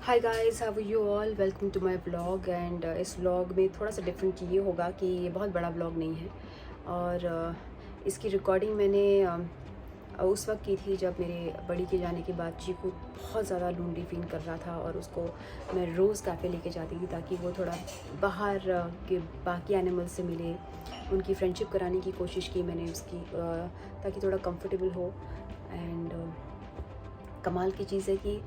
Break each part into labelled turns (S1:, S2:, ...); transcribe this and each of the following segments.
S1: Hi guys, how are you all? Welcome to my vlog. And इस vlog में थोड़ा सा डिफरेंट ये होगा कि ये बहुत बड़ा व्लॉग नहीं है। और इसकी रिकॉर्डिंग मैंने उस वक्त की थी जब मेरे बड़ी के जाने के बाद चीकू बहुत ज़्यादा लोनली फील कर रहा था, और उसको मैं रोज़ कैफ़े लेके जाती थी ताकि वो थोड़ा बाहर के बाकी एनिमल्स से मिले। उनकी फ्रेंडशिप कराने की कोशिश की मैंने उसकी, ताकि थोड़ा कंफर्टेबल हो। एंड कमाल की चीज़ है कि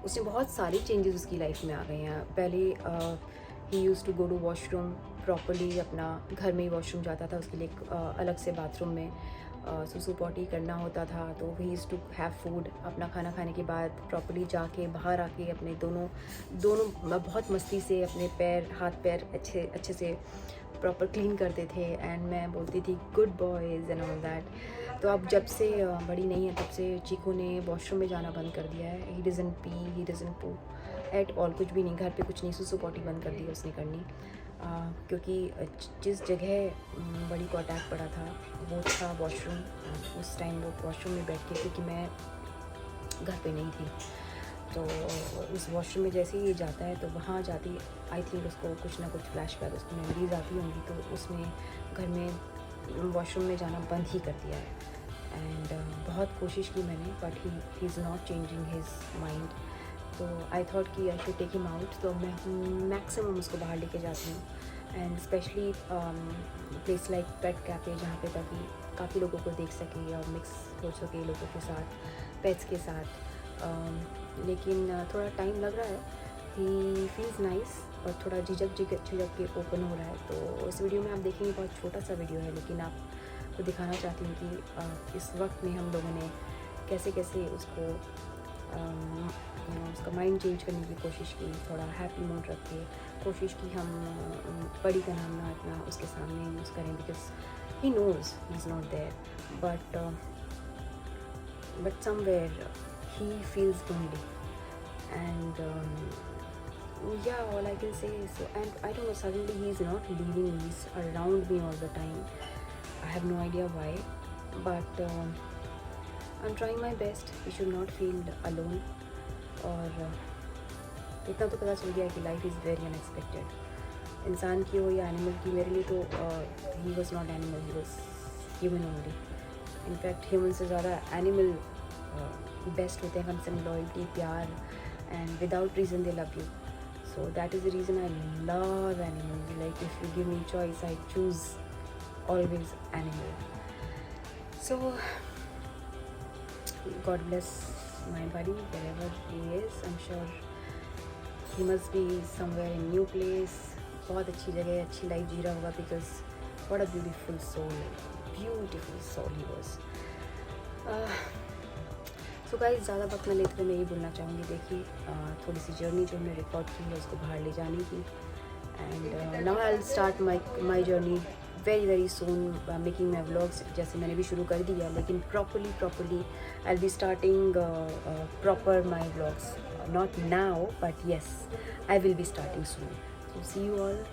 S1: उसने बहुत सारे चेंजेस उसकी लाइफ में आ गए हैं। पहले ही use to go to washroom properly, अपना घर में ही वॉशरूम जाता था, उसके लिए अलग से बाथरूम में सुसु पॉटी करना होता था। तो ही यूज़ टू हैव फूड, अपना खाना खाने के बाद प्रॉपर्ली जाके बाहर आके अपने दोनों दोनों बहुत मस्ती से अपने पैर हाथ पैर अच्छे से प्रॉपर क्लीन करते थे। एंड मैं बोलती थी good boys and all that. तो अब जब से बड़ी नहीं है तब से चीकू ने वॉशरूम में जाना बंद कर दिया है। He doesn't P, he doesn't पू एट ऑल, कुछ भी नहीं, घर पे कुछ नहीं, सुसु पॉटी बंद कर दी उसने करनी। क्योंकि जिस जगह बड़ी को अटैक पड़ा था वो था वॉशरूम। उस टाइम वो वॉशरूम में बैठ के, क्योंकि मैं घर पे नहीं थी, तो उस वॉशरूम में जैसे ही ये जाता है तो वहाँ जाती, आई थिंक उसको कुछ ना कुछ फ्लैशबैक, उसको मेमोरीज आती होंगी, तो उसने घर में वॉशरूम में जाना बंद ही कर दिया है। एंड बहुत कोशिश की मैंने, but he is not changing his mind. तो आई थॉट कि I should take him out. तो मैं मैक्सिमम उसको बाहर लेके जाती हूँ, and specially place like pet cafe, जहाँ पे ताकि काफ़ी लोगों को देख सके और मिक्स हो सके लोगों के साथ, पेट्स के साथ। लेकिन थोड़ा टाइम लग रहा है। ही फील्स नाइस, और थोड़ा झिझक के ओपन हो रहा है। तो इस वीडियो में आप देखेंगे, बहुत छोटा सा वीडियो है, लेकिन आपको दिखाना चाहती हूँ कि इस वक्त में हम लोगों ने कैसे कैसे उसको उसका माइंड चेंज करने की कोशिश की। थोड़ा हैप्पी मूड रख के कोशिश की हम बड़ी का नाम ना इतना उसके सामने यूज़ करें, because he knows he is not there, but somewhere he feels lonely. And yeah, all I can say is so. And I don't know, suddenly he's not leaving me, he's around me all the time. I have no idea why, but I'm trying my best. He should not feel alone. और इतना तो पता चल गया कि life is very unexpected, इंसान की हो या एनिमल की। मेरे लिए तो he was not animal, he was human only. In fact human से ज़्यादा एनिमल बेस्ट होते हैं, हमसे लॉयल्टी, प्यार, and without reason they love you. So that is the reason I love animal. Like if you give me choice, I choose always animal. So God bless my buddy wherever he is. I'm sure he must be somewhere in new place, बहुत अच्छी जगह, अच्छी life जी रहा होगा, because what a beautiful soul he was. So guys, ज़्यादा वक्त न लेते हुए मैं ये बोलना चाहूँगी, देखिए थोड़ी सी जर्नी जो हमने रिकॉर्ड की है उसको बाहर ले जाने की। And now I will start my journey very soon, making my vlogs, जैसे मैंने भी शुरू कर दिया, लेकिन properly I will be starting proper my vlogs, not now but yes, I will be starting soon. So see you all,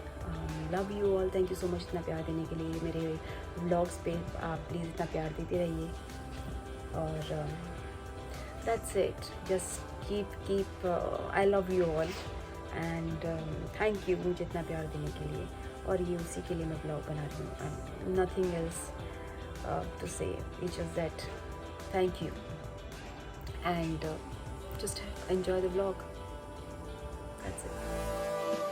S1: love you all, thank you so much इतना प्यार देने के लिए। मेरे व्लॉग्स पे आप प्लीज़ इतना प्यार देते रहिए, और that's it. Just keep I love you all, and thank you मुझे इतना प्यार देने के लिए, और ये उसी के लिए मैं ब्लॉग बना रही हूँ। Nothing else to say, it's just that thank you, and just enjoy the vlog. That's it.